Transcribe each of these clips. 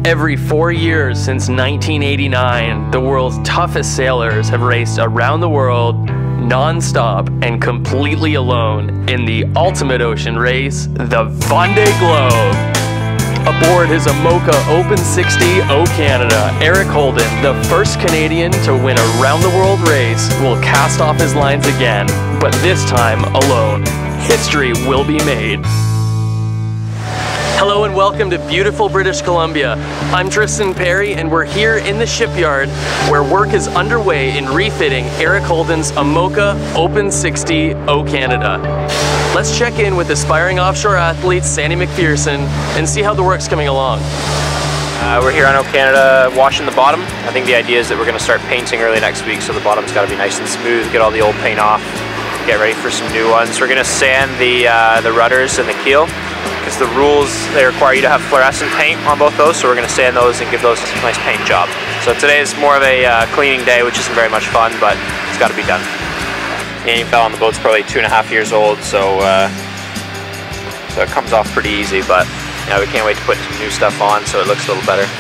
Every 4 years since 1989, the world's toughest sailors have raced around the world non-stop and completely alone in the ultimate ocean race, the Vendée Globe. Aboard his Imoca Open 60 O Canada, Eric Holden, the first Canadian to win a round-the-world race, will cast off his lines again, but this time alone. History will be made. Hello and welcome to beautiful British Columbia. I'm Tristan Perry and we're here in the shipyard where work is underway in refitting Eric Holden's Imoca Open 60 O Canada. Let's check in with aspiring offshore athlete Sandy McPherson and see how the work's coming along. We're here on O Canada washing the bottom. I think the idea is that we're going to start painting early next week, so the bottom's got to be nice and smooth, get all the old paint off, get ready for some new ones. We're going to sand the rudders and the keel, because the rules, they require you to have fluorescent paint on both those, so we're going to sand those and give those a nice paint job. So today is more of a cleaning day, which isn't very much fun, but it's got to be done. The Annie Fowl on the boat's probably 2.5 years old, so it comes off pretty easy, but yeah, we can't wait to put some new stuff on so it looks a little better.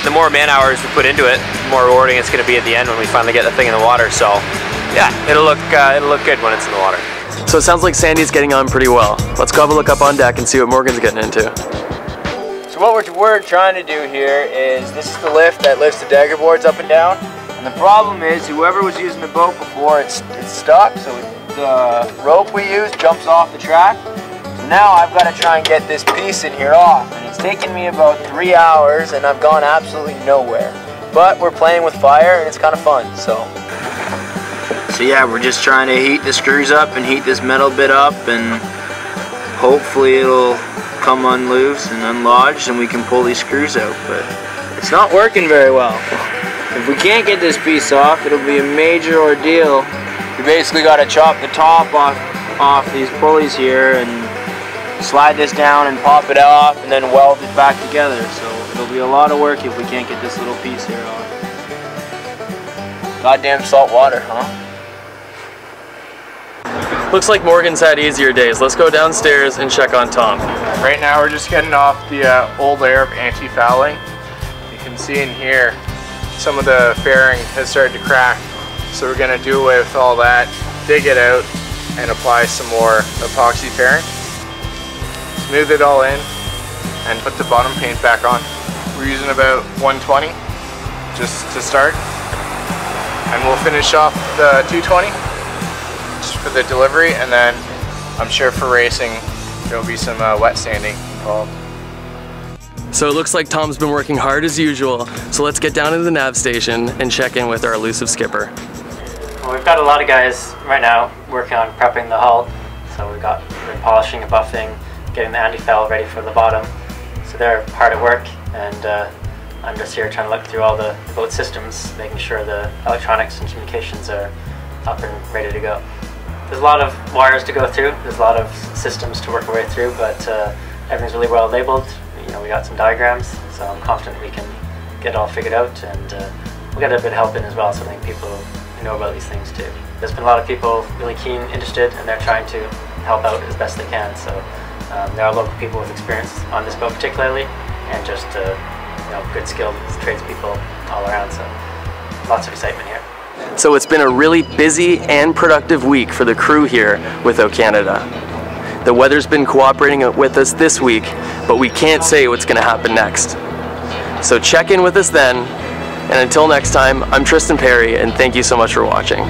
The more man hours we put into it, the more rewarding it's going to be at the end when we finally get the thing in the water, so yeah, it'll look good when it's in the water. So it sounds like Sandy's getting on pretty well. Let's go have a look up on deck and see what Morgan's getting into. So what we're trying to do here is, this is the lift that lifts the dagger boards up and down. And the problem is, whoever was using the boat before, it's stuck, so the rope we use jumps off the track. So now I've got to try and get this piece in here off. And it's taken me about 3 hours and I've gone absolutely nowhere. But we're playing with fire and it's kind of fun, so yeah, we're just trying to heat the screws up and heat this metal bit up, and hopefully it'll come unloose and unlodged and we can pull these screws out, but it's not working very well. If we can't get this piece off, it'll be a major ordeal. We basically got to chop the top off these pulleys here and slide this down and pop it off and then weld it back together, so it'll be a lot of work if we can't get this little piece here off. Goddamn salt water, huh? Looks like Morgan's had easier days. Let's go downstairs and check on Tom. Right now we're just getting off the old layer of anti-fouling. You can see in here some of the fairing has started to crack. So we're going to do away with all that, dig it out, and apply some more epoxy fairing. Smooth it all in and put the bottom paint back on. We're using about 120 just to start. And we'll finish off the 220 for the delivery, and then I'm sure for racing there'll be some wet sanding involved. So it looks like Tom's been working hard as usual, so let's get down to the nav station and check in with our elusive skipper. Well, we've got a lot of guys right now working on prepping the hull, so we're polishing and buffing, getting the anti-foul ready for the bottom, so they're hard at work, and I'm just here trying to look through all the boat systems, making sure the electronics and communications are up and ready to go. There's a lot of wires to go through, there's a lot of systems to work our way through, but everything's really well labeled. You know, we got some diagrams, so I'm confident we can get it all figured out, and we'll get a bit of help in as well, so I think people know about these things too. There's been a lot of people really keen, interested, and they're trying to help out as best they can, so there are local people with experience on this boat particularly, and just good skilled tradespeople all around, so lots of excitement here. So it's been a really busy and productive week for the crew here with O Canada. The weather's been cooperating with us this week, but we can't say what's going to happen next. So check in with us then, and until next time, I'm Tristan Perry, and thank you so much for watching.